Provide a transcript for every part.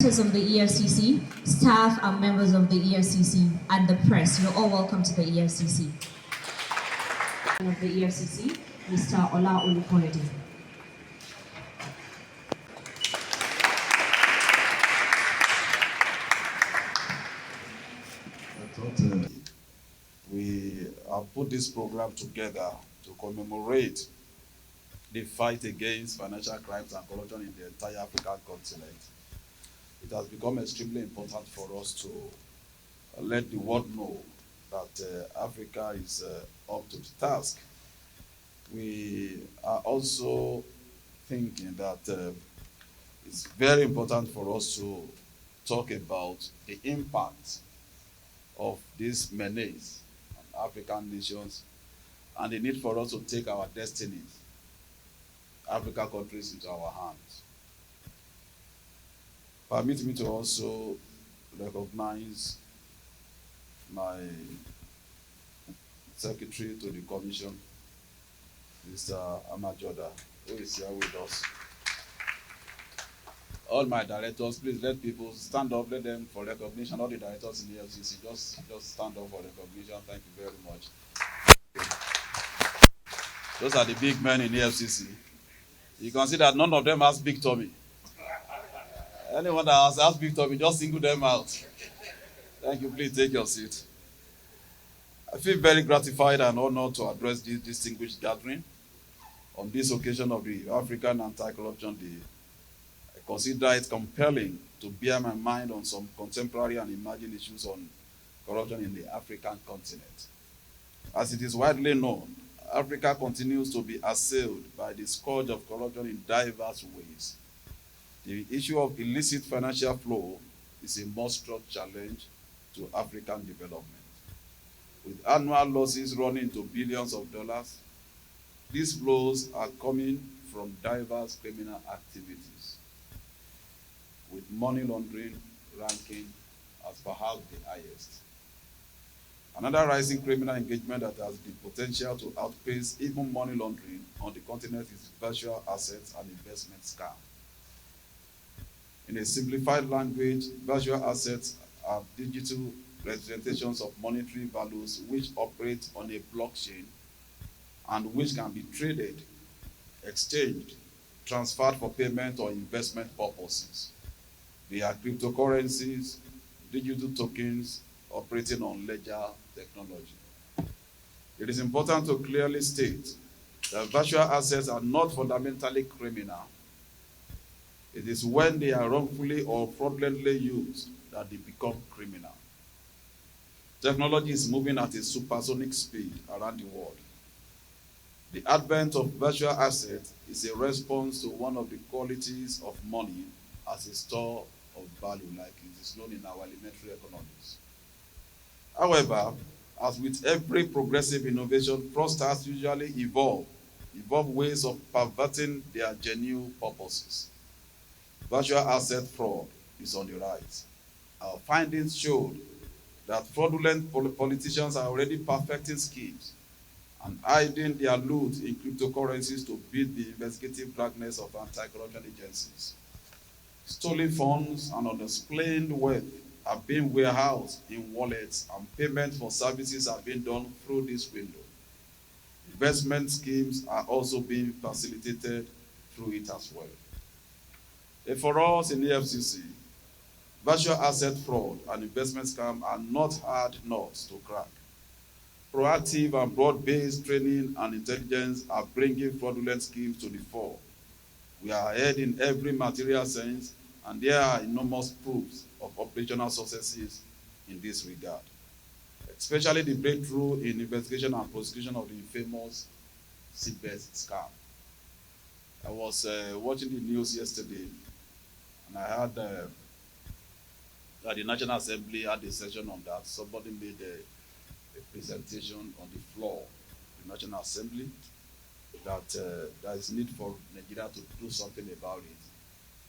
Of the EFCC, staff and members of the EFCC, and the press. You're all welcome to the EFCC. Of the EFCC, Mr. Ola Olukolede. We have put this program together to commemorate the fight against financial crimes and corruption in the entire African continent. It has become extremely important for us to let the world know that Africa is up to the task. We are also thinking that it's very important for us to talk about the impact of this menace on African nations and the need for us to take our destinies, African countries, into our hands. Permit me to also recognize my secretary to the commission, Mr. Amajoda, who is here with us. All my directors, please let people stand up, let them for recognition. All the directors in the EFCC, just stand up for recognition. Thank you very much. Those are the big men in the EFCC. You can see that none of them has big tummy. Anyone that has big tummy, just single them out. Thank you. Please take your seat. I feel very gratified and honored to address this distinguished gathering on this occasion of the African Anti-Corruption Day. I consider it compelling to bear my mind on some contemporary and emerging issues on corruption in the African continent. As it is widely known, Africa continues to be assailed by the scourge of corruption in diverse ways. The issue of illicit financial flow is a monstrous challenge to African development. With annual losses running into billions of dollars, these flows are coming from diverse criminal activities, with money laundering ranking as perhaps the highest. Another rising criminal engagement that has the potential to outpace even money laundering on the continent is virtual assets and investment scam. In a simplified language, virtual assets are digital representations of monetary values which operate on a blockchain and which can be traded, exchanged, transferred for payment or investment purposes. They are cryptocurrencies, digital tokens operating on ledger technology. It is important to clearly state that virtual assets are not fundamentally criminal. It is when they are wrongfully or fraudulently used that they become criminal. Technology is moving at a supersonic speed around the world. The advent of virtual assets is a response to one of the qualities of money as a store of value, like it is known in our elementary economics. However, as with every progressive innovation, fraudsters usually evolve ways of perverting their genuine purposes. Virtual asset fraud is on the rise. Our findings showed that fraudulent politicians are already perfecting schemes and hiding their loot in cryptocurrencies to beat the investigative darkness of anti-corruption agencies. Stolen funds and unexplained wealth are being warehoused in wallets, and payments for services are being done through this window. Investment schemes are also being facilitated through it as well. For us in the EFCC, virtual asset fraud and investment scam are not hard nuts to crack. Proactive and broad-based training and intelligence are bringing fraudulent schemes to the fore. We are ahead in every material sense, and there are enormous proofs of operational successes in this regard, especially the breakthrough in investigation and prosecution of the infamous CBN scam. I was watching the news yesterday, and I heard that the National Assembly had a session on that. Somebody made a presentation on the floor of the National Assembly that there is need for Nigeria to do something about it.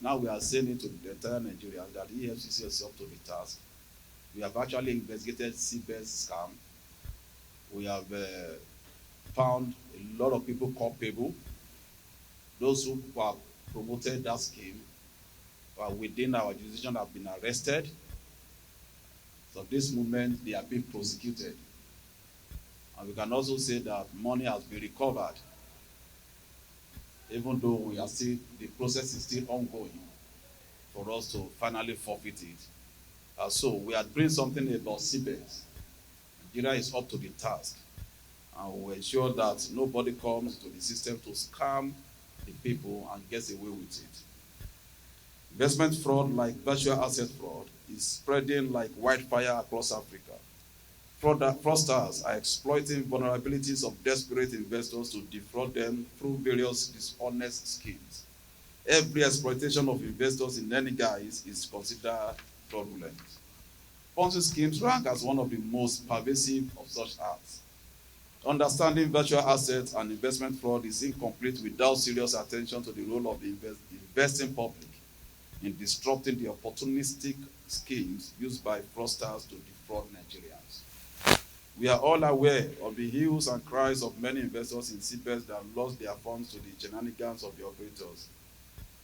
Now we are saying it to the entire Nigeria that the EFCC is up to the task. We have actually investigated CBN scam. We have found a lot of people culpable. Those who have promoted that scheme within our jurisdiction have been arrested. So this moment, they are being prosecuted. And we can also say that money has been recovered, even though the process is still ongoing for us to finally forfeit it. So we are doing something about CBN. Nigeria is up to the task, and we ensure that nobody comes to the system to scam the people and gets away with it. Investment fraud, like virtual asset fraud, is spreading like wildfire across Africa. Fraudsters are exploiting vulnerabilities of desperate investors to defraud them through various dishonest schemes. Every exploitation of investors in any guise is considered fraudulent. Ponzi schemes rank as one of the most pervasive of such acts. Understanding virtual assets and investment fraud is incomplete without serious attention to the role of the investing public in disrupting the opportunistic schemes used by fraudsters to defraud Nigerians. We are all aware of the hues and cries of many investors in CBN that lost their funds to the shenanigans of the operators.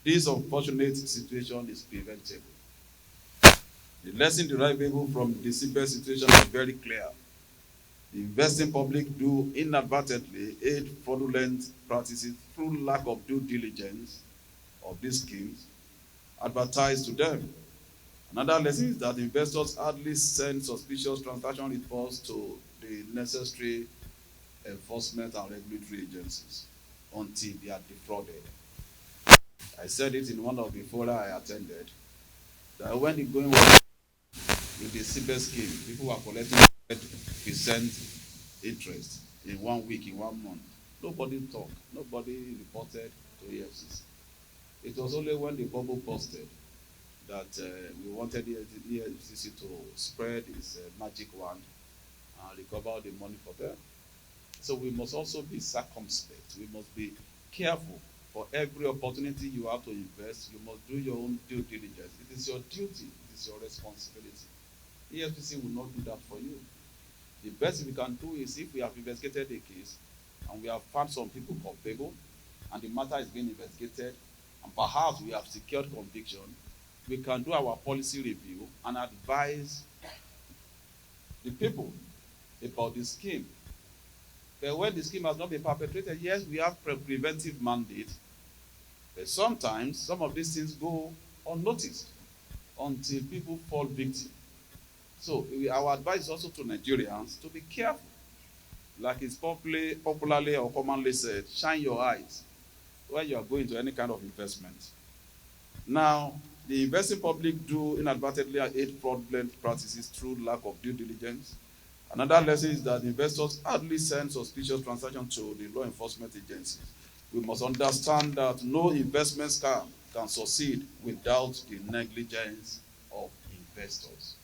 This unfortunate situation is preventable. The lesson derivable from the CBN situation is very clear. The investing public do inadvertently aid fraudulent practices through lack of due diligence of these schemes advertised to them. Another lesson is that investors hardly send suspicious transaction reports to the necessary enforcement and regulatory agencies until they are defrauded. I said it in one of the fora I attended, that when the going was with the CBN scheme, people were collecting 100% interest in 1 week, in 1 month. Nobody talked, nobody reported to EFCC. It was only when the bubble busted that we wanted the EFCC to spread its magic wand and recover the money for them. So we must also be circumspect. We must be careful. For every opportunity you have to invest, you must do your own due diligence. It is your duty. It is your responsibility. EFCC will not do that for you. The best we can do is, if we have investigated a case and we have found some people culpable and the matter is being investigated and perhaps we have secured conviction, we can do our policy review and advise the people about the scheme. But when the scheme has not been perpetrated, yes, we have preventive mandate. But sometimes some of these things go unnoticed until people fall victim. So our advice is also to Nigerians to be careful. Like it's popularly or commonly said, shine your eyes when you are going to any kind of investment. Now, the investing public do inadvertently aid fraudulent practices through lack of due diligence. Another lesson is that investors hardly send suspicious transactions to the law enforcement agencies. We must understand that no investment scam can succeed without the negligence of investors.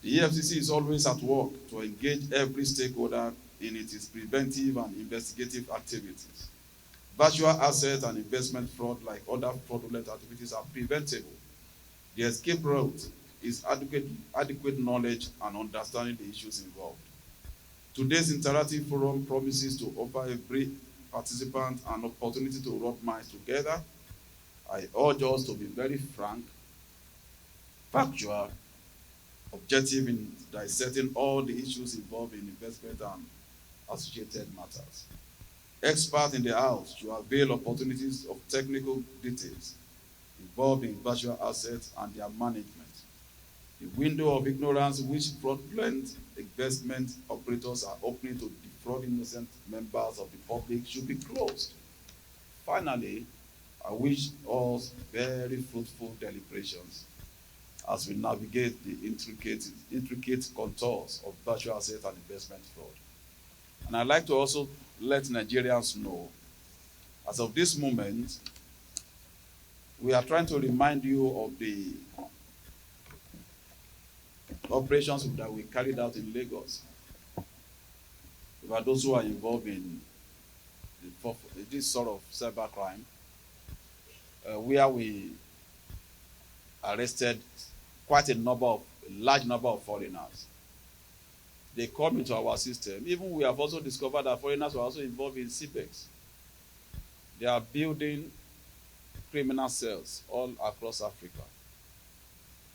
The EFCC is always at work to engage every stakeholder in its preventive and investigative activities. Virtual asset and investment fraud, like other fraudulent activities, are preventable. The escape route is adequate knowledge and understanding the issues involved. Today's interactive forum promises to offer every participant an opportunity to rub minds together. I urge us to be very frank, factual, objective in dissecting all the issues involved in investment and associated matters. Experts in the house should avail opportunities of technical details involved in virtual assets and their management. The window of ignorance which fraudulent investment operators are opening to defraud innocent members of the public should be closed. Finally, I wish us very fruitful deliberations as we navigate the intricate contours of virtual asset and investment fraud. And I'd like to also let Nigerians know, as of this moment, we are trying to remind you of the operations that we carried out in Lagos. There are those who are involved in this sort of cybercrime, where we arrested quite a large number of foreigners. They come into our system. Even we have also discovered that foreigners were also involved in CPEX. They are building criminal cells all across Africa.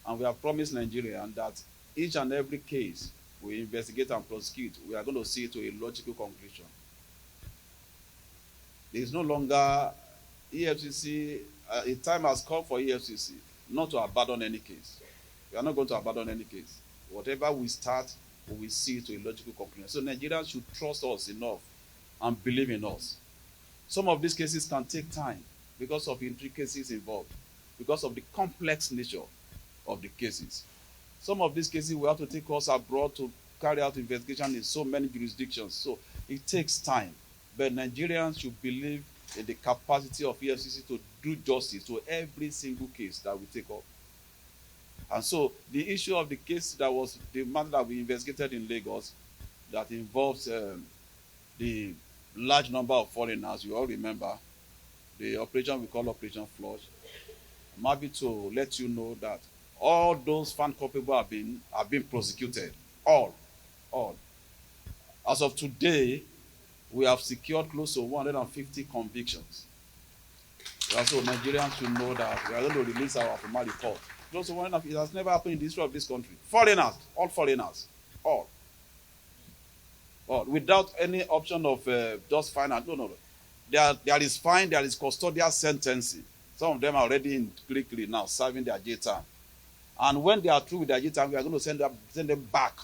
And we have promised Nigerians that each and every case we investigate and prosecute, we are going to see it to a logical conclusion. There is no longer EFCC, a time has come for EFCC not to abandon any case. We are not going to abandon any case. Whatever we start, we will see it to a logical conclusion. So Nigerians should trust us enough and believe in us. Some of these cases can take time because of intricacies involved, because of the complex nature of the cases. Some of these cases we have to take us abroad to carry out investigation in so many jurisdictions. So it takes time. But Nigerians should believe in the capacity of EFCC to do justice to every single case that we take up. And so the issue of the case that was the matter that we investigated in Lagos that involves the large number of foreigners, you all remember, the operation we call Operation Flush. I'm happy to let you know that all those found culpable have been prosecuted. All. As of today, we have secured close to 150 convictions. So Nigerians should know that we are going to release our formal report. Close to 150. It has never happened in the history of this country. Foreigners, all foreigners, all. Without any option of just fine. No. There is fine, there is custodial sentencing. Some of them are already in Kirikiri now, serving their jail time. And when they are through with their jail time, we are going to send them back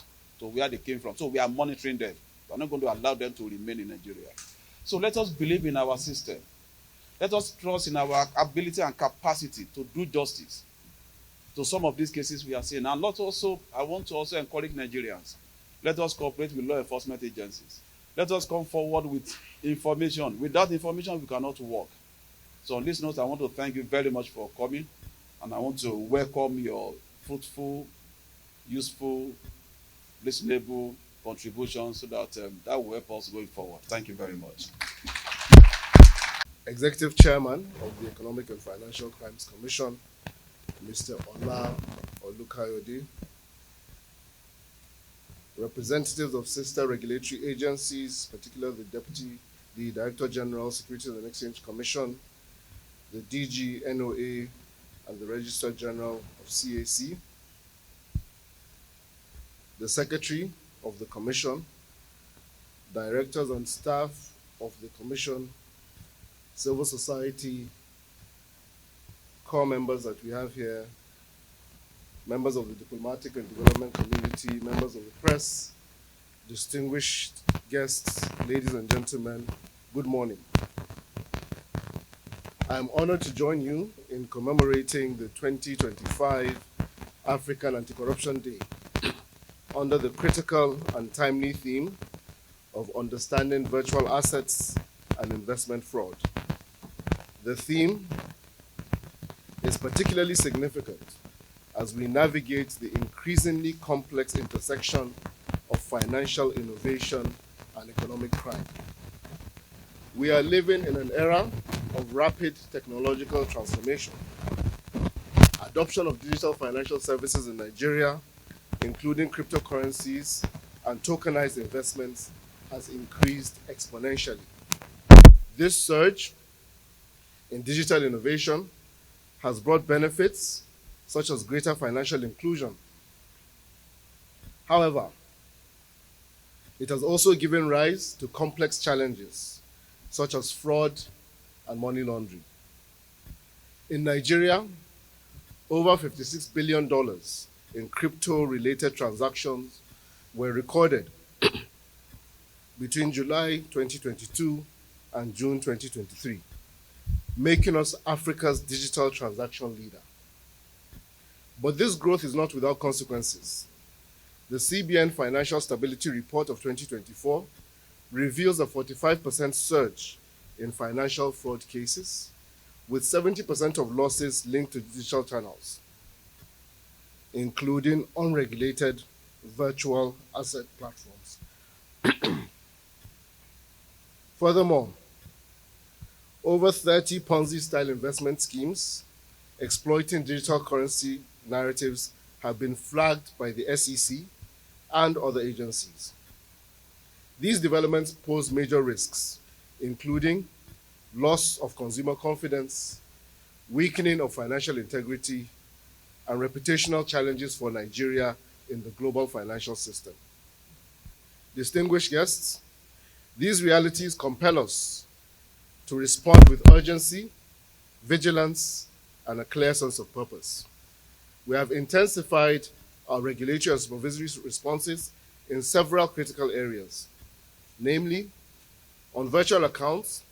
to where they came from. So we are monitoring them. We are not going to allow them to remain in Nigeria. So let us believe in our system. Let us trust in our ability and capacity to do justice to some of these cases we are seeing. And I want to also encourage Nigerians. Let us cooperate with law enforcement agencies. Let us come forward with information. Without information, we cannot work. So on this note, I want to thank you very much for coming. And I want to welcome your fruitful, useful, listenable contributions so that that will help us going forward. Thank you very much. Executive Chairman of the Economic and Financial Crimes Commission, Mr. Ola Olukayode, representatives of sister regulatory agencies, particularly the Director General, Securities and Exchange Commission, the DG, NOA, and the Registrar General of CAC, the Secretary of the Commission, directors and staff of the Commission, civil society, core members that we have here, members of the diplomatic and development community, members of the press, distinguished guests, ladies and gentlemen, good morning. I am honored to join you in commemorating the 2025 African Anti-Corruption Day under the critical and timely theme of understanding virtual assets and investment fraud. The theme is particularly significant as we navigate the increasingly complex intersection of financial innovation and economic crime. We are living in an era of rapid technological transformation. Adoption of digital financial services in Nigeria, including cryptocurrencies and tokenized investments, has increased exponentially. This surge in digital innovation has brought benefits such as greater financial inclusion. However, it has also given rise to complex challenges such as fraud and money laundering. In Nigeria, over $56 billion in crypto-related transactions were recorded between July 2022 and June 2023, making us Africa's digital transaction leader. But this growth is not without consequences. The CBN Financial Stability Report of 2024 reveals a 45% surge in financial fraud cases, with 70% of losses linked to digital channels, including unregulated virtual asset platforms. Furthermore, over 30 Ponzi-style investment schemes exploiting digital currency narratives have been flagged by the SEC and other agencies. These developments pose major risks, including loss of consumer confidence, weakening of financial integrity, and reputational challenges for Nigeria in the global financial system. Distinguished guests, these realities compel us to respond with urgency, vigilance, and a clear sense of purpose. We have intensified our regulatory and supervisory responses in several critical areas, namely, on virtual accounts,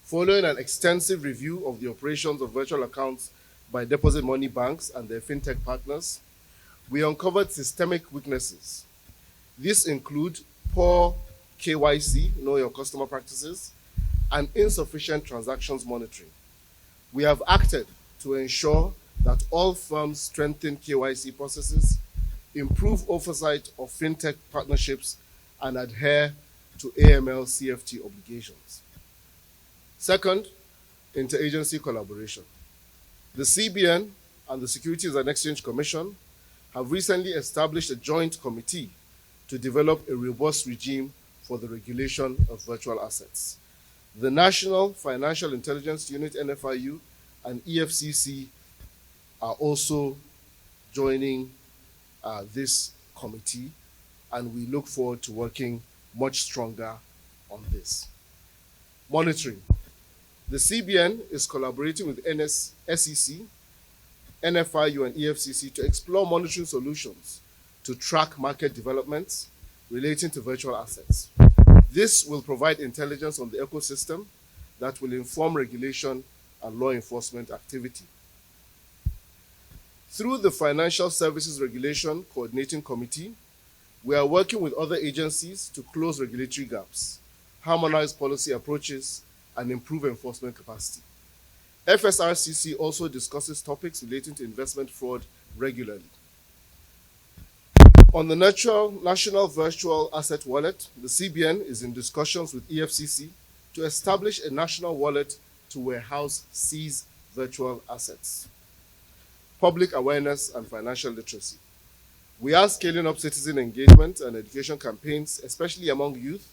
following an extensive review of the operations of virtual accounts by deposit money banks and their fintech partners, we uncovered systemic weaknesses. These include poor KYC, know your customer practices, and insufficient transactions monitoring. We have acted to ensure that all firms strengthen KYC processes, improve oversight of fintech partnerships, and adhere to AML CFT obligations. Second, interagency collaboration. The CBN and the Securities and Exchange Commission have recently established a joint committee to develop a robust regime for the regulation of virtual assets. The National Financial Intelligence Unit, NFIU, and EFCC are also joining this committee, and we look forward to working much stronger on this. Monitoring. The CBN is collaborating with SEC, NFIU, and EFCC to explore monitoring solutions to track market developments relating to virtual assets. This will provide intelligence on the ecosystem that will inform regulation and law enforcement activity. Through the Financial Services Regulation Coordinating Committee, we are working with other agencies to close regulatory gaps, harmonize policy approaches, and improve enforcement capacity. FSRCC also discusses topics relating to investment fraud regularly. On the National Virtual Asset Wallet, the CBN is in discussions with EFCC to establish a national wallet to warehouse seized virtual assets. Public awareness and financial literacy. We are scaling up citizen engagement and education campaigns, especially among youth,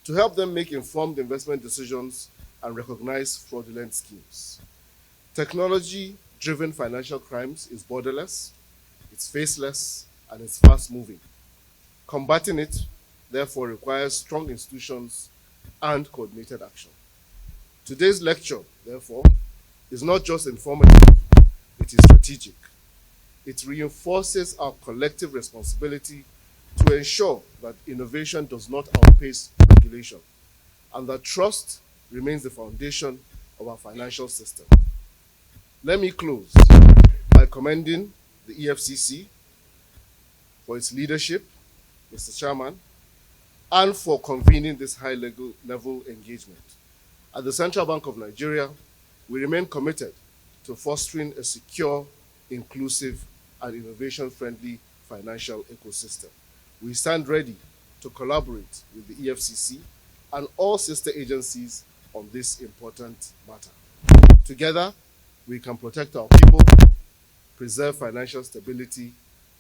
to help them make informed investment decisions and recognize fraudulent schemes. Technology-driven financial crimes is borderless, it's faceless, and it's fast-moving. Combating it, therefore, requires strong institutions and coordinated action. Today's lecture, therefore, is not just informative, it is strategic. It reinforces our collective responsibility to ensure that innovation does not outpace regulation, and that trust remains the foundation of our financial system. Let me close by commending the EFCC for its leadership, Mr. Chairman, and for convening this high-level engagement. At the Central Bank of Nigeria, we remain committed to fostering a secure, inclusive, and innovation-friendly financial ecosystem. We stand ready to collaborate with the EFCC and all sister agencies on this important matter. Together, we can protect our people, preserve financial stability,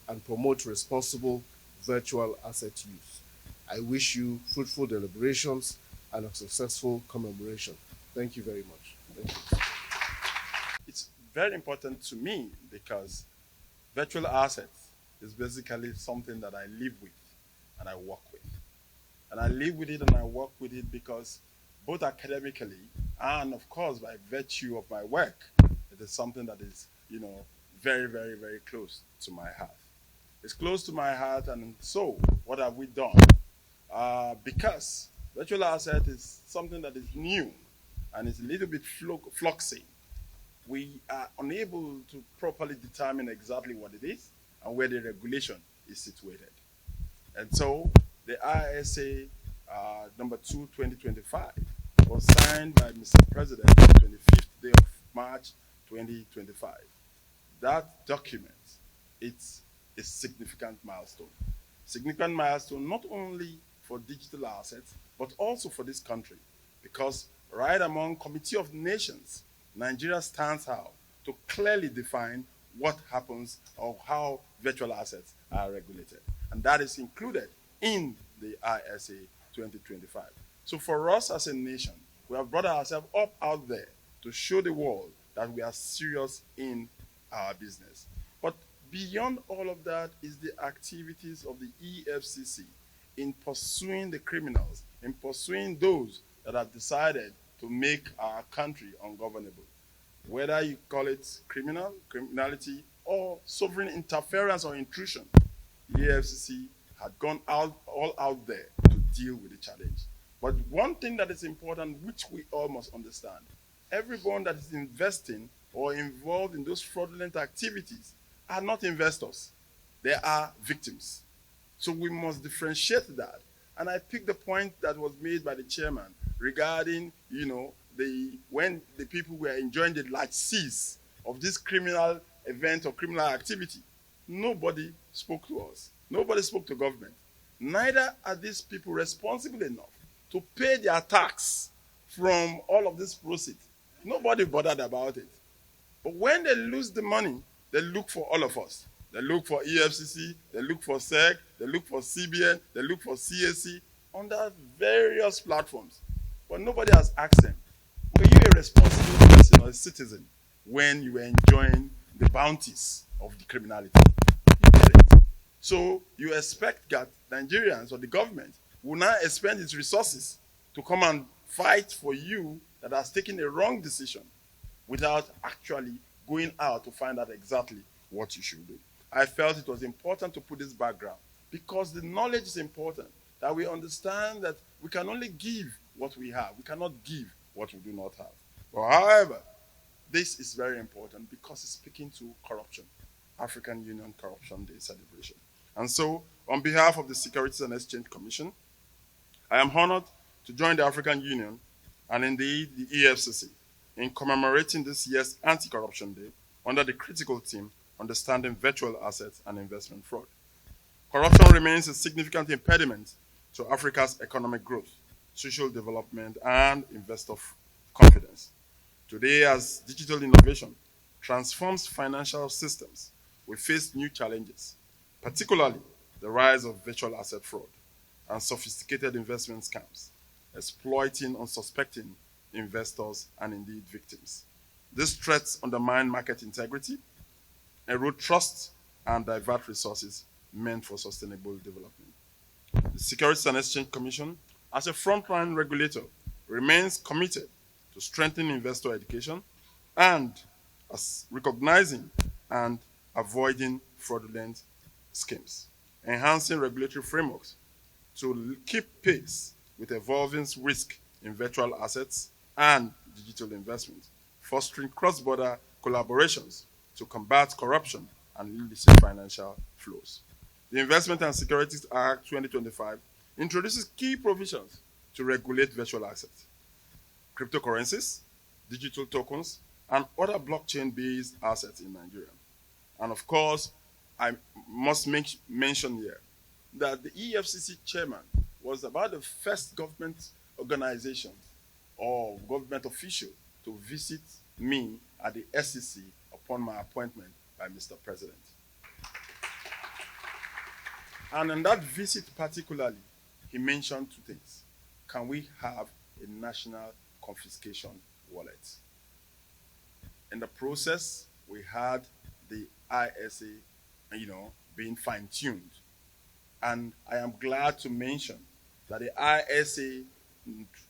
and promote responsible virtual asset use. I wish you fruitful deliberations and a successful commemoration. Thank you very much. Thank you. It's very important to me because virtual assets is basically something that I live with and I work with. And I live with it and I work with it because both academically and, of course, by virtue of my work, it is something that is, very, very, very close to my heart. It's close to my heart, and so what have we done? Because virtual asset is something that is new and it's a little bit fluxing. We are unable to properly determine exactly what it is and where the regulation is situated. And so the ISA number 2, 2025 was signed by Mr. President on the 25th day of March 2025. That document, it's a significant milestone. Significant milestone not only for digital assets, but also for this country, because right among Committee of Nations, Nigeria stands out to clearly define what happens or how virtual assets are regulated. And that is included in the ISA 2025. So for us as a nation, we have brought ourselves up out there to show the world that we are serious in our business. But beyond all of that is the activities of the EFCC in pursuing the criminals, in pursuing those that have decided to make our country ungovernable. Whether you call it criminality, or sovereign interference or intrusion, the EFCC had gone all out there to deal with the challenge. But one thing that is important, which we all must understand, everyone that is investing or involved in those fraudulent activities are not investors. They are victims. So we must differentiate that. And I picked the point that was made by the chairman regarding, when the people were enjoying the large seas of this criminal event or criminal activity. Nobody spoke to us. Nobody spoke to government. Neither are these people responsible enough to pay their tax from all of this proceeds. Nobody bothered about it. But when they lose the money, they look for all of us. They look for EFCC, they look for SEC, they look for CBN, they look for CAC under various platforms. But nobody has asked them, were you a responsible person or a citizen when you were enjoying the bounties of the criminality? You didn't. So you expect that Nigerians or the government will now expend its resources to come and fight for you that has taken a wrong decision without actually going out to find out exactly what you should do. I felt it was important to put this background because the knowledge is important, that we understand that we can only give what we have. We cannot give what we do not have. But however, this is very important because it's speaking to corruption, African Union Corruption Day celebration. And so, on behalf of the Securities and Exchange Commission, I am honored to join the African Union and indeed the EFCC in commemorating this year's Anti-Corruption Day under the critical theme, Understanding Virtual Assets and Investment Fraud. Corruption remains a significant impediment to Africa's economic growth, social development, and investor confidence. Today, as digital innovation transforms financial systems, we face new challenges, particularly the rise of virtual asset fraud and sophisticated investment scams, exploiting unsuspecting investors and indeed victims. These threats undermine market integrity, erode trust, and divert resources meant for sustainable development. The Securities and Exchange Commission, as a frontline regulator, remains committed to strengthening investor education and as recognizing and avoiding fraudulent schemes, enhancing regulatory frameworks to keep pace with evolving risk in virtual assets and digital investment, fostering cross-border collaborations to combat corruption and illicit financial flows. The Investment and Securities Act 2025 introduces key provisions to regulate virtual assets, cryptocurrencies, digital tokens, and other blockchain-based assets in Nigeria. And of course, I must mention here that the EFCC chairman was about the first government organization or government official to visit me at the SEC upon my appointment by Mr. President. And in that visit particularly, he mentioned two things. Can we have a national confiscation wallet? In the process, we had the ISA, being fine-tuned. And I am glad to mention that the ISA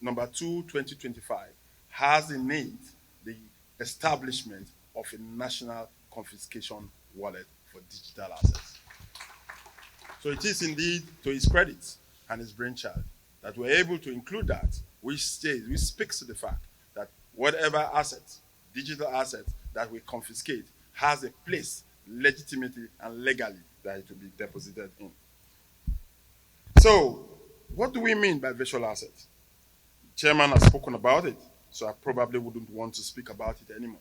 number 2, 2025 has in it the establishment of a national confiscation wallet for digital assets. So it is indeed to his credit and his brainchild that we're able to include that, which speaks to the fact that whatever assets, digital assets that we confiscate has a place legitimately and legally that it will be deposited in. So, what do we mean by virtual assets? The chairman has spoken about it, so I probably wouldn't want to speak about it anymore.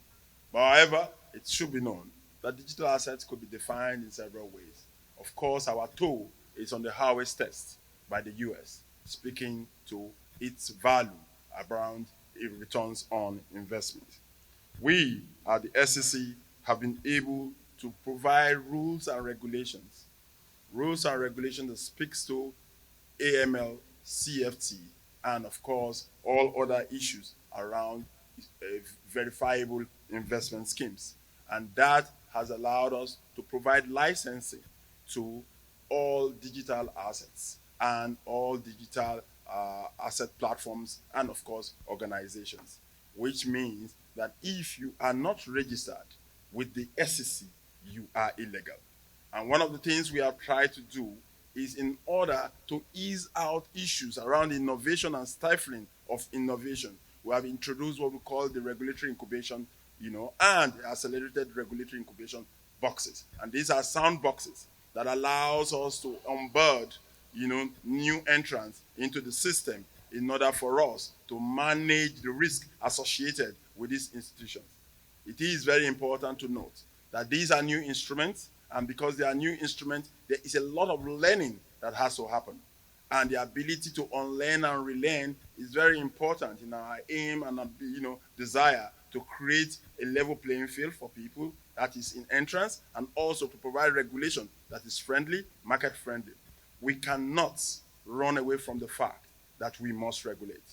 But however, it should be known that digital assets could be defined in several ways. Of course, our toe is on the Howard's test by the US, speaking to its value around returns on investment. We at the SEC have been able to provide rules and regulations that speaks to AML, CFT, and of course, all other issues around verifiable investment schemes. And that has allowed us to provide licensing to all digital assets and all digital asset platforms and, of course, organizations, which means that if you are not registered with the SEC, you are illegal. And one of the things we have tried to do is, in order to ease out issues around innovation and stifling of innovation, we have introduced what we call the regulatory incubation, and accelerated regulatory incubation boxes. And these are sound boxes that allows us to onboard, new entrants into the system in order for us to manage the risk associated with these institutions. It is very important to note that these are new instruments, and because they are new instruments, there is a lot of learning that has to happen. And the ability to unlearn and relearn is very important in our aim and desire to create a level playing field for people that is in entrance, and also to provide regulation that is friendly, market friendly. We cannot run away from the fact that we must regulate.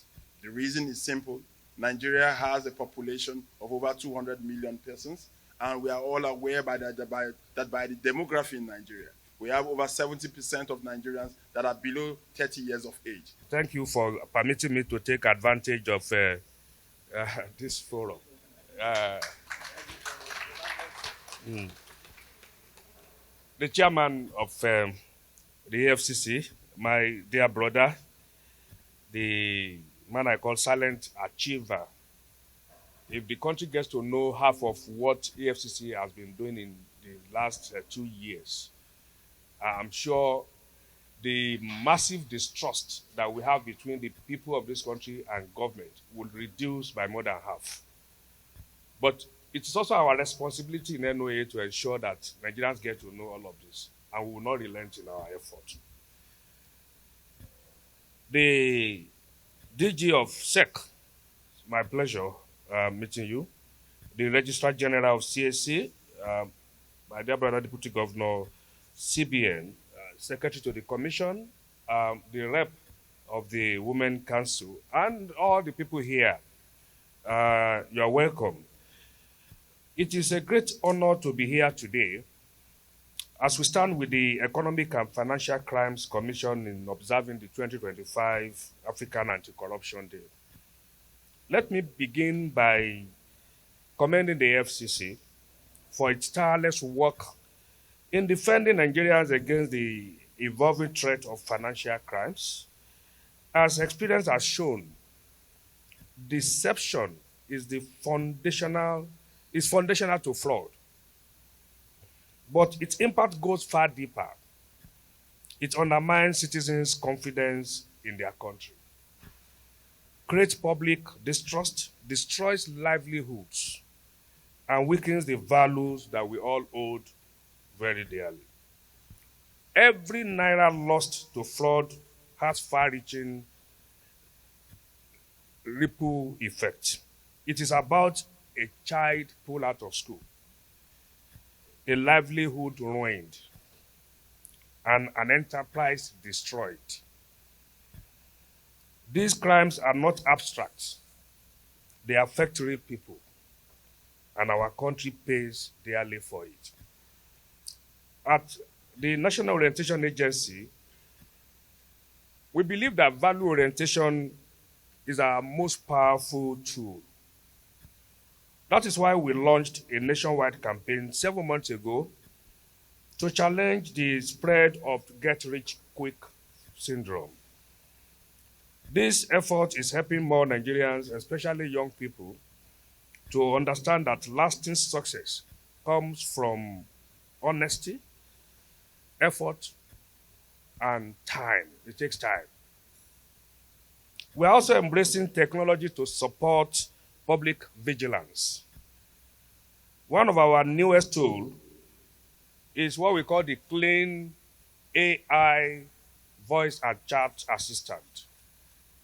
The reason is simple. Nigeria has a population of over 200 million persons, and we are all aware that by the demography in Nigeria, we have over 70% of Nigerians that are below 30 years of age. Thank you for permitting me to take advantage of this forum. The chairman of the EFCC, my dear brother, the man I call silent achiever. If the country gets to know half of what EFCC has been doing in the last 2 years, I'm sure the massive distrust that we have between the people of this country and government will reduce by more than half. But it is also our responsibility in NOA to ensure that Nigerians get to know all of this, and we will not relent in our effort. The DG of SEC, it's my pleasure meeting you. The Registrar General of CAC, my dear brother, Deputy Governor, CBN, Secretary to the Commission, the rep of the Women Council, and all the people here, you are welcome. It is a great honor to be here today as we stand with the Economic and Financial Crimes Commission in observing the 2025 African Anti-Corruption Day. Let me begin by commending the FCC for its tireless work in defending Nigerians against the evolving threat of financial crimes. As experience has shown, deception is foundational to fraud. But its impact goes far deeper. It undermines citizens' confidence in their country, creates public distrust, destroys livelihoods, and weakens the values that we all hold very dearly. Every naira lost to fraud has far-reaching ripple effect. It is about a child pulled out of school, a livelihood ruined, and an enterprise destroyed. These crimes are not abstract. They affect real people, and our country pays dearly for it. At the National Orientation Agency, we believe that value orientation is our most powerful tool. That is why we launched a nationwide campaign 7 months ago to challenge the spread of get-rich-quick syndrome. This effort is helping more Nigerians, especially young people, to understand that lasting success comes from honesty, effort, and time. It takes time. We are also embracing technology to support public vigilance. One of our newest tools is what we call the Clean AI Voice and Chat Assistant.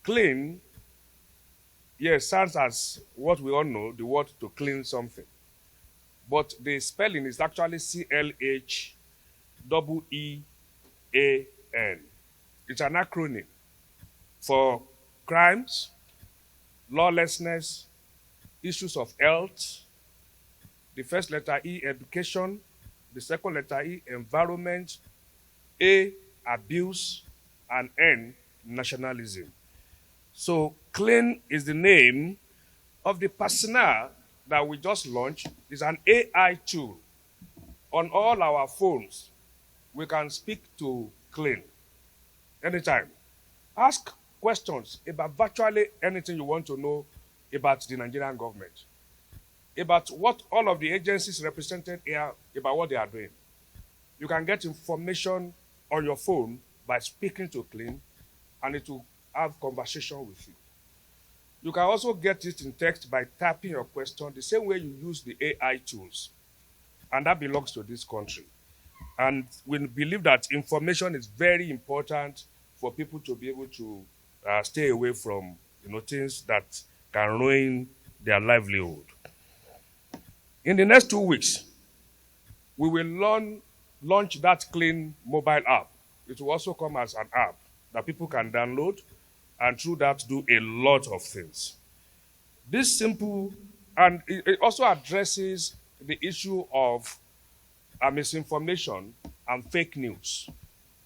Clean, yes, sounds as what we all know, the word to clean something. But the spelling is actually CLHEEAN. It's an acronym for crimes, lawlessness, issues of health, the first letter E, education, the second letter E, environment, A, abuse, and N, nationalism. So CLEAN is the name of the personnel that we just launched. It's an AI tool. On all our phones, we can speak to CLEAN anytime. Ask questions about virtually anything you want to know about the Nigerian government, about what all of the agencies represented here, about what they are doing. You can get information on your phone by speaking to CLEAN, and it will have conversation with you. You can also get it in text by typing your question the same way you use the AI tools. And that belongs to this country. And we believe that information is very important for people to be able to stay away from things that can ruin their livelihood. In the next 2 weeks, we will launch that CLEAN mobile app. It will also come as an app that people can download, and through that do a lot of things. This simple, and it also addresses the issue of misinformation and fake news.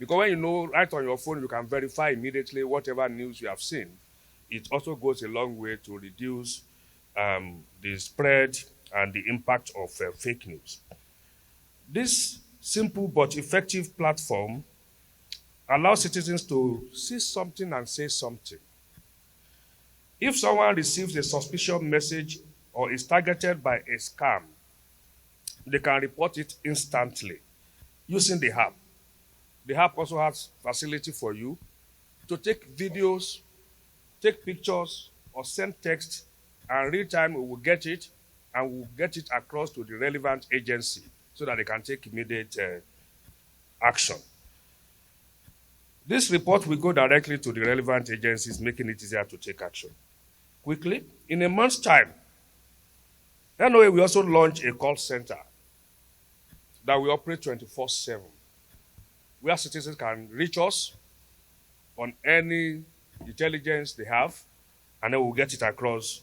Because when you know right on your phone, you can verify immediately whatever news you have seen. It also goes a long way to reduce the spread and the impact of fake news. This simple but effective platform allows citizens to see something and say something. If someone receives a suspicious message or is targeted by a scam, they can report it instantly using the app. The app also has facility for you to take videos, take pictures, or send text, and real time we will get it, and we'll get it across to the relevant agency so that they can take immediate action. This report will go directly to the relevant agencies, making it easier to take action quickly. In a month's time, NOA will also launch a call center that will operate 24/7, where citizens can reach us on any intelligence they have, and then we'll get it across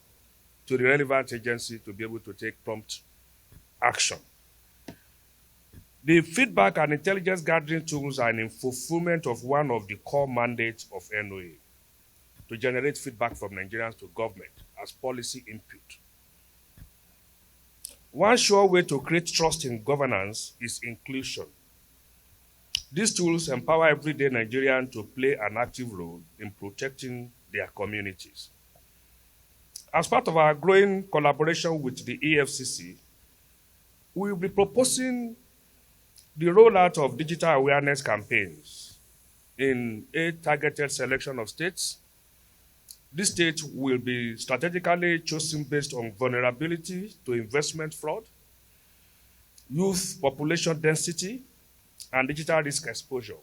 to the relevant agency to be able to take prompt action. The feedback and intelligence gathering tools are in fulfillment of one of the core mandates of NOA, to generate feedback from Nigerians to government as policy input. One sure way to create trust in governance is inclusion. These tools empower everyday Nigerians to play an active role in protecting their communities. As part of our growing collaboration with the EFCC, we will be proposing the rollout of digital awareness campaigns in a targeted selection of states. These states will be strategically chosen based on vulnerability to investment fraud, youth population density, and digital risk exposure.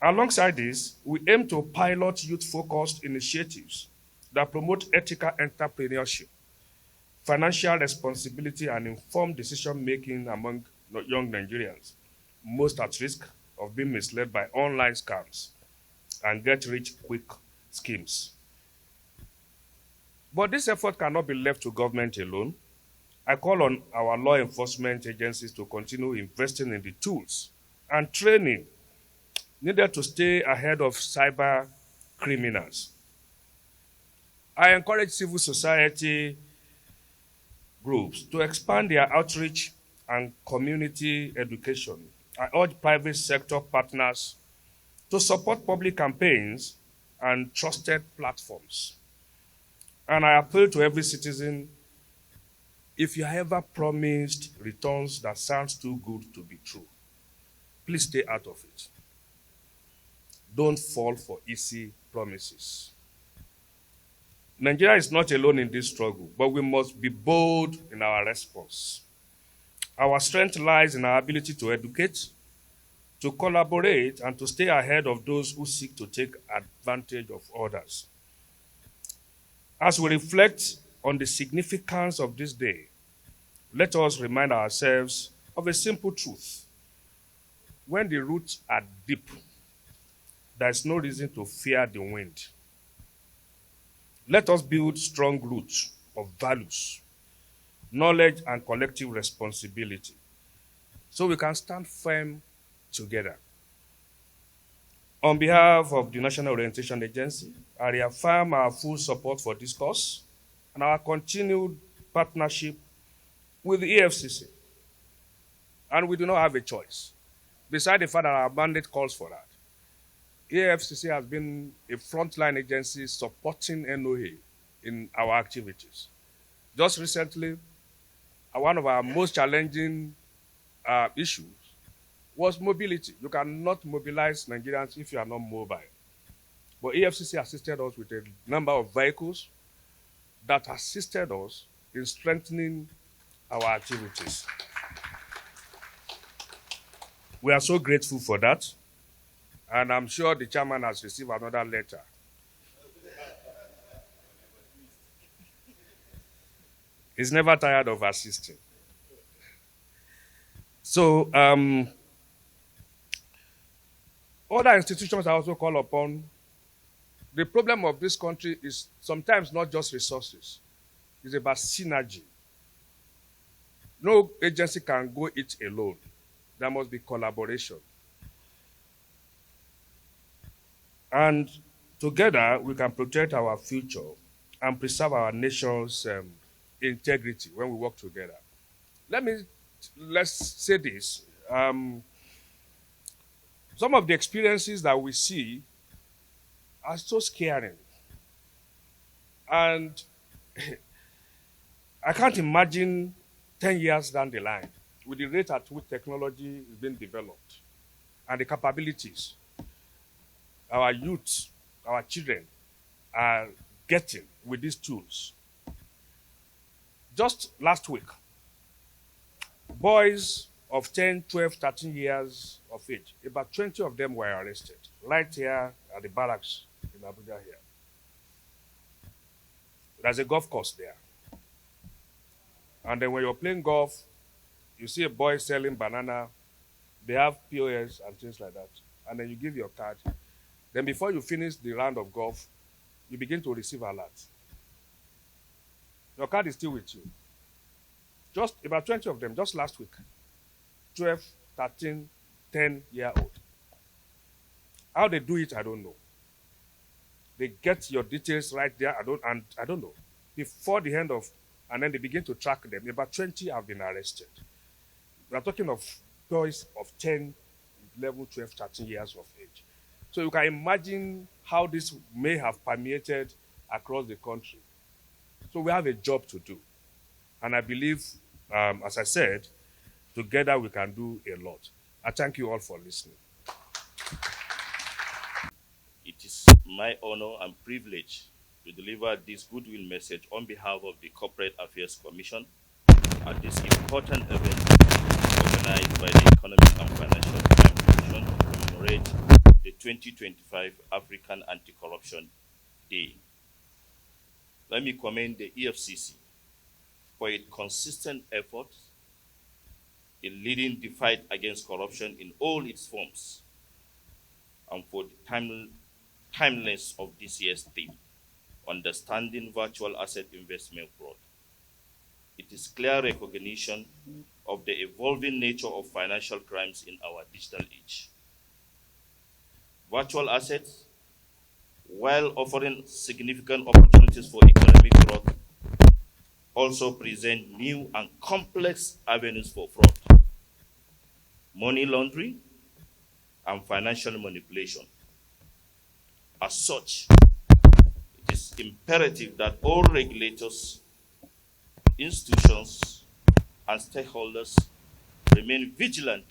Alongside this, we aim to pilot youth-focused initiatives that promote ethical entrepreneurship, financial responsibility, and informed decision-making among young Nigerians, most at risk of being misled by online scams and get-rich-quick schemes. But this effort cannot be left to government alone. I call on our law enforcement agencies to continue investing in the tools and training needed to stay ahead of cyber criminals. I encourage civil society groups to expand their outreach and community education. I urge private sector partners to support public campaigns and trusted platforms. And I appeal to every citizen, if you ever promised returns that sounds too good to be true, please stay out of it. Don't fall for easy promises. Nigeria is not alone in this struggle, but we must be bold in our response. Our strength lies in our ability to educate, to collaborate, and to stay ahead of those who seek to take advantage of others. As we reflect on the significance of this day, let us remind ourselves of a simple truth. When the roots are deep, there is no reason to fear the wind. Let us build strong roots of values, knowledge, and collective responsibility, so we can stand firm together. On behalf of the National Orientation Agency, I reaffirm our full support for this course and our continued partnership with the EFCC. And we do not have a choice, besides the fact that our mandate calls for that. EFCC has been a frontline agency supporting NOA in our activities. Just recently, one of our most challenging issues was mobility. You cannot mobilize Nigerians if you are not mobile. But EFCC assisted us with a number of vehicles that assisted us in strengthening our activities. We are so grateful for that, and I'm sure the chairman has received another letter. He's never tired of assisting. So, other institutions are also called upon. The problem of this country is sometimes not just resources. It's about synergy. No agency can go it alone. There must be collaboration. And together, we can protect our future and preserve our nation's integrity when we work together. Let's say this. Some of the experiences that we see are so scary. And I can't imagine 10 years down the line with the rate at which technology is being developed and the capabilities our youth, our children are getting with these tools. Just last week, boys of 10, 12, 13 years of age, about 20 of them were arrested right here at the barracks in Abuja here. There's a golf course there. And then when you're playing golf, you see a boy selling banana, they have POS and things like that. And then you give your card. Then before you finish the round of golf, you begin to receive alerts. Your card is still with you. Just about 20 of them, just last week. 12, 13, 10-year-old. How they do it, I don't know. They get your details right there, I don't know. Before the end of, and then they begin to track them. About 20 have been arrested. We are talking of boys of 10, 11, 12, 13 years of age. So you can imagine how this may have permeated across the country. So we have a job to do. And I believe, as I said, together we can do a lot. I thank you all for listening. It is my honor and privilege to deliver this goodwill message on behalf of the Corporate Affairs Commission at this important event organized by the Economic and Financial Crime Commission to commemorate the 2025 African Anti-Corruption Day. Let me commend the EFCC for its consistent efforts in leading the fight against corruption in all its forms, and for the timeless of this year's theme, understanding virtual asset investment fraud. It is clear recognition of the evolving nature of financial crimes in our digital age. Virtual assets, while offering significant opportunities for economic growth, also present new and complex avenues for fraud, money laundering, and financial manipulation. As such, it is imperative that all regulators, institutions, and stakeholders remain vigilant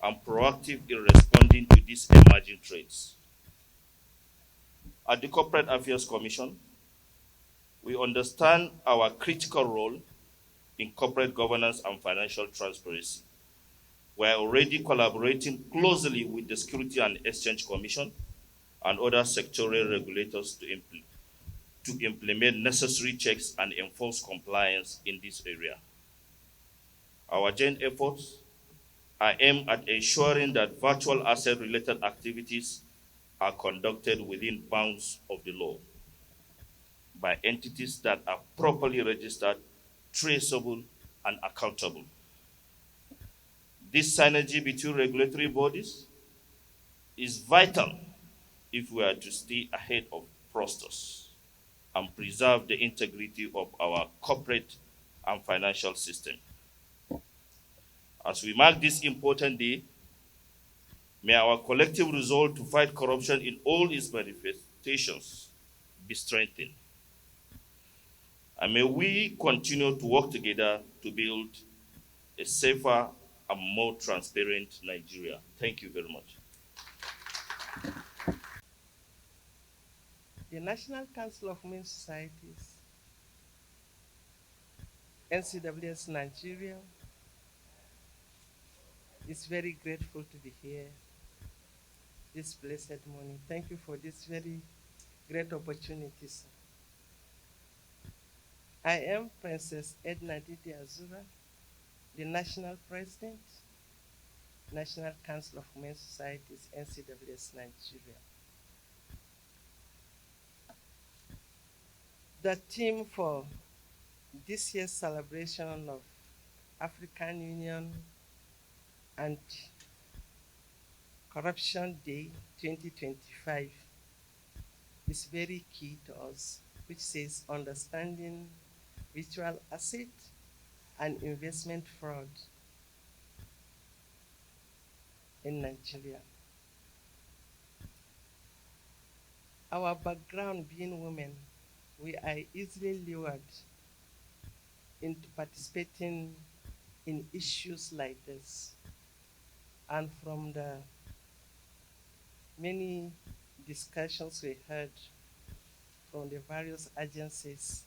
and proactive in responding to these emerging trends. At the Corporate Affairs Commission, we understand our critical role in corporate governance and financial transparency. We are already collaborating closely with the Security and Exchange Commission and other sectoral regulators to implement necessary checks and enforce compliance in this area. Our joint efforts are aimed at ensuring that virtual asset-related activities are conducted within bounds of the law. by entities that are properly registered, traceable, and accountable. This synergy between regulatory bodies is vital if we are to stay ahead of fraudsters and preserve the integrity of our corporate and financial system. As we mark this important day, may our collective resolve to fight corruption in all its manifestations be strengthened. And may we continue to work together to build a safer and more transparent Nigeria. Thank you very much. The National Council of Women Societies, NCWS Nigeria, is very grateful to be here this blessed morning. Thank you for this very great opportunity, sir. I am Princess Edna Didi Azura, the National President, National Council of Women Societies, NCWS Nigeria. The theme for this year's celebration of African Union and Corruption Day 2025 is very key to us, which says understanding virtual asset and investment fraud in Nigeria. Our background being women, we are easily lured into participating in issues like this. And from the many discussions we heard from the various agencies,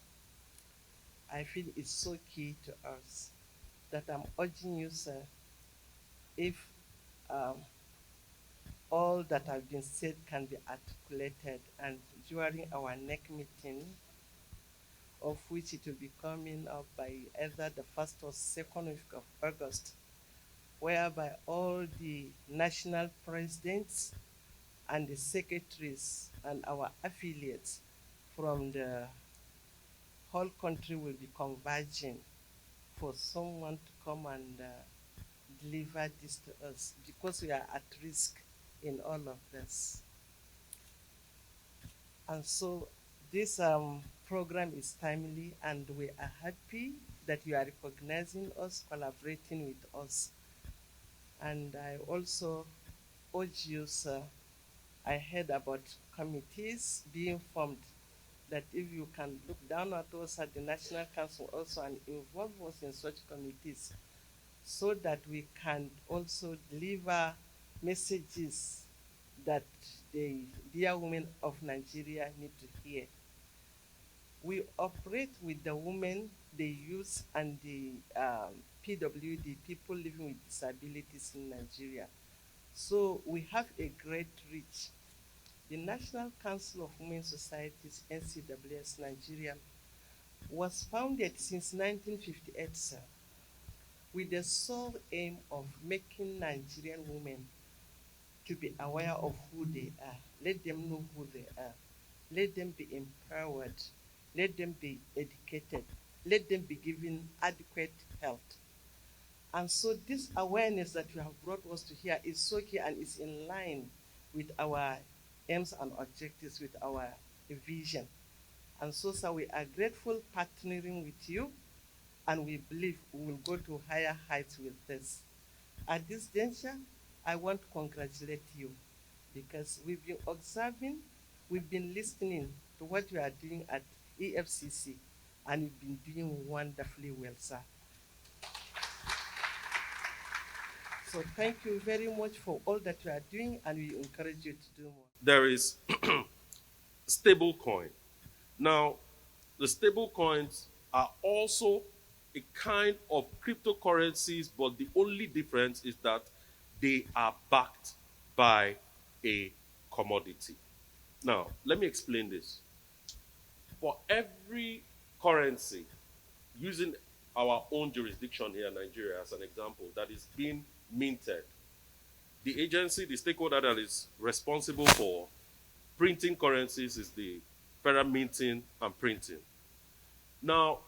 I feel it's so key to us that I'm urging you, sir, if all that have been said can be articulated, and during our next meeting, of which it will be coming up by either the 1st or 2nd week of August, whereby all the national presidents and the secretaries and our affiliates from the whole country will be converging for someone to come and deliver this to us, because we are at risk in all of this. And so this program is timely, and we are happy that you are recognizing us, collaborating with us. And I also urge you, sir, I heard about committees being formed, that if you can look down at us at the National Council also and involve us in such committees, so that we can also deliver messages that the dear women of Nigeria need to hear. We operate with the women, the youth, and the PWD, people living with disabilities in Nigeria. So we have a great reach. The National Council of Women Societies, NCWS Nigeria, was founded since 1958, sir, with the sole aim of making Nigerian women to be aware of who they are. Let them know who they are. Let them be empowered. Let them be educated. Let them be given adequate health. And so this awareness that you have brought us to here is so key and is in line with our aims and objectives, with our vision. And so, sir, we are grateful partnering with you, and we believe we will go to higher heights with this. At this juncture, I want to congratulate you, because we've been observing, we've been listening to what you are doing at EFCC, and you've been doing wonderfully well, sir. So thank you very much for all that you are doing, and we encourage you to do more. There is stable coin. Now, the stable coins are also a kind of cryptocurrencies, but the only difference is that they are backed by a commodity. Now, let me explain this. For every currency, using our own jurisdiction here in Nigeria as an example, that is being minted, the agency, the stakeholder that is responsible for printing currencies is the transparent minting and printing. Now,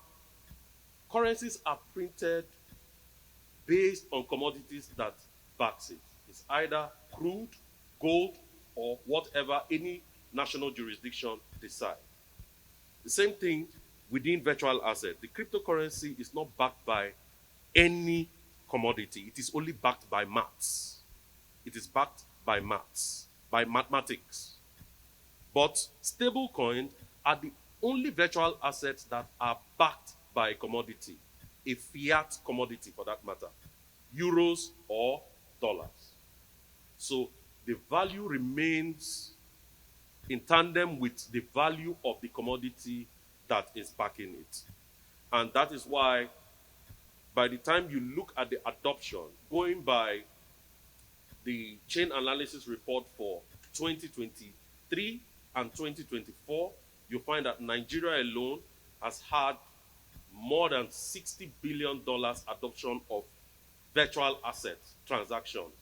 currencies are printed based on commodities that backs it. It's either crude, gold, or whatever any national jurisdiction decides. The same thing within virtual asset. The cryptocurrency is not backed by any commodity. It is only backed by maths. It is backed by maths, by mathematics. But stablecoins are the only virtual assets that are backed by a commodity, a fiat commodity for that matter, euros or dollars. So the value remains in tandem with the value of the commodity that is backing it. And that is why by the time you look at the adoption, going by the chain analysis report for 2023 and 2024, you find that Nigeria alone has had more than $60 billion adoption of virtual asset transactions.